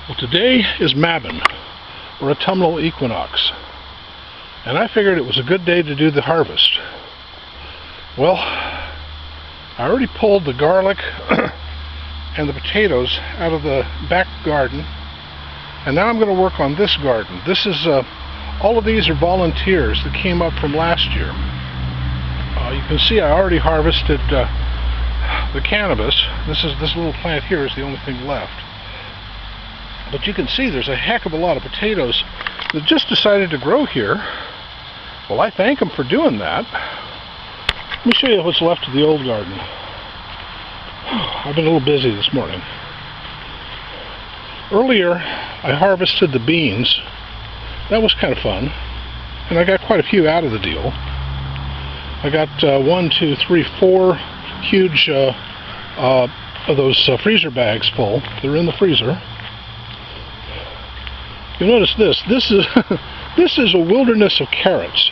Well, today is Mabon, or autumnal equinox, and I figured it was a good day to do the harvest. Well, I already pulled the garlic and the potatoes out of the back garden, and now I'm going to work on this garden. This is all of these are volunteers that came up from last year. You can see I already harvested the cannabis. This little plant here is the only thing left. But you can see there's a heck of a lot of potatoes that just decided to grow here. Well, I thank them for doing that. Let me show you what's left of the old garden. I've been a little busy this morning. Earlier, I harvested the beans. That was kind of fun, and I got quite a few out of the deal. I got 4 huge of those freezer bags full. They're in the freezer. You'll notice this. This is a wilderness of carrots.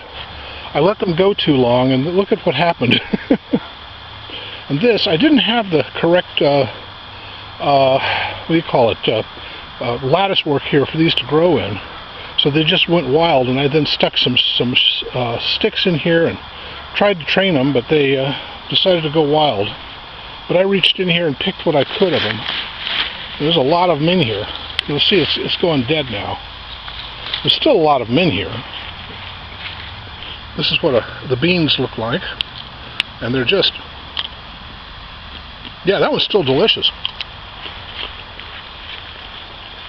I let them go too long, and look at what happened. And this, I didn't have the correct, what do you call it, lattice work here for these to grow in. So they just went wild, and I then stuck some sticks in here and tried to train them, but they decided to go wild. But I reached in here and picked what I could of them. There's a lot of them in here. You'll see it's going dead now. There's still a lot of them in here. This is what the beans look like, and they're just, yeah, that one's still delicious.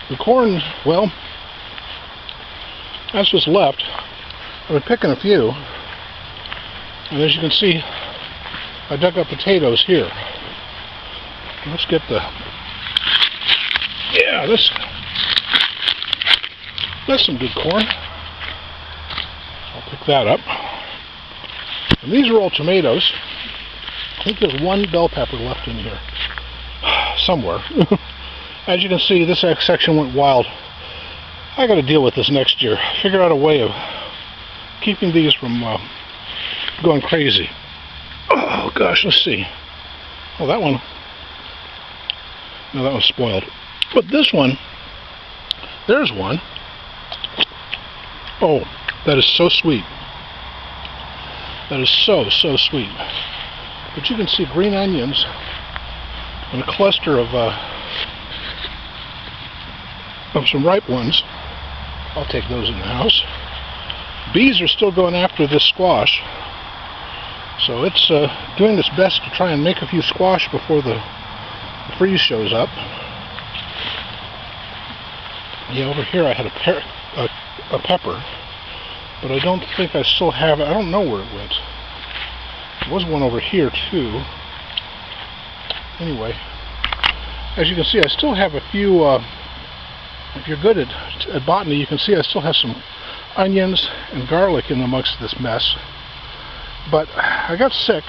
The corn, well, that's what's left. I've been picking a few, and as you can see, I dug up potatoes here. Let's get the, yeah, that's some good corn. I'll pick that up. And these are all tomatoes. I think there's one bell pepper left in here somewhere. As you can see, this section went wild. I got to deal with this next year. Figure out a way of keeping these from going crazy. Oh gosh, let's see. Oh, that one. No, that one's spoiled. But this one, there's one. Oh, that is so sweet. That is so sweet. But you can see green onions and a cluster of some ripe ones. I'll take those in the house. Bees are still going after this squash, so it's doing its best to try and make a few squash before the freeze shows up. Yeah, over here I had a pepper, but I don't think I still have it. I don't know where it went. There was one over here too. Anyway, as you can see, I still have a few. If you're good at botany, you can see I still have some onions and garlic in amongst this mess. But I got sick.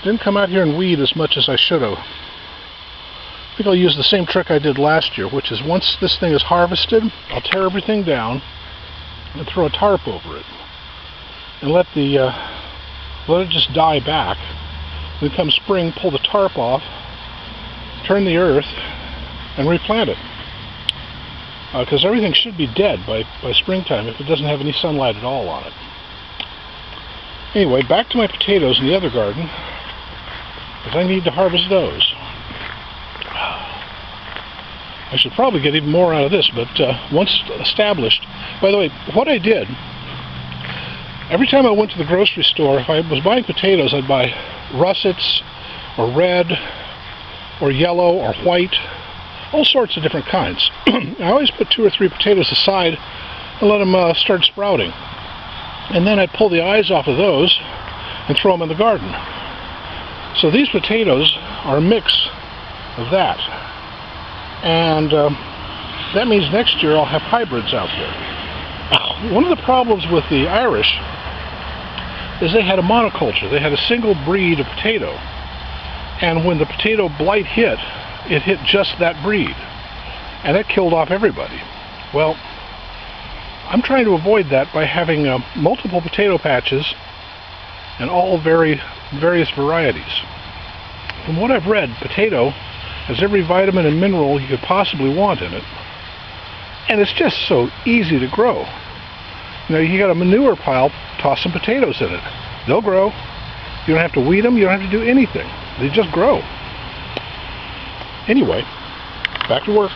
Didn't come out here and weed as much as I should have. I think I'll use the same trick I did last year, which is once this thing is harvested, I'll tear everything down and throw a tarp over it, and let it just die back. Then come spring, pull the tarp off, turn the earth, and replant it. Because everything should be dead by springtime if it doesn't have any sunlight at all on it. Anyway, back to my potatoes in the other garden, because I need to harvest those. I should probably get even more out of this, but once established... By the way, what I did, every time I went to the grocery store, if I was buying potatoes, I'd buy russets, or red, or yellow, or white, all sorts of different kinds. I always put 2 or 3 potatoes aside and let them start sprouting. And then I'd pull the eyes off of those and throw them in the garden. So these potatoes are a mix of that. And that means next year I'll have hybrids out there. One of the problems with the Irish is they had a monoculture. They had a single breed of potato. And when the potato blight hit, it hit just that breed. And that killed off everybody. Well, I'm trying to avoid that by having multiple potato patches and all various varieties. From what I've read, potato Has every vitamin and mineral you could possibly want in it. And it's just so easy to grow. You know, you got a manure pile, toss some potatoes in it. They'll grow. You don't have to weed them, you don't have to do anything. They just grow. Anyway, back to work.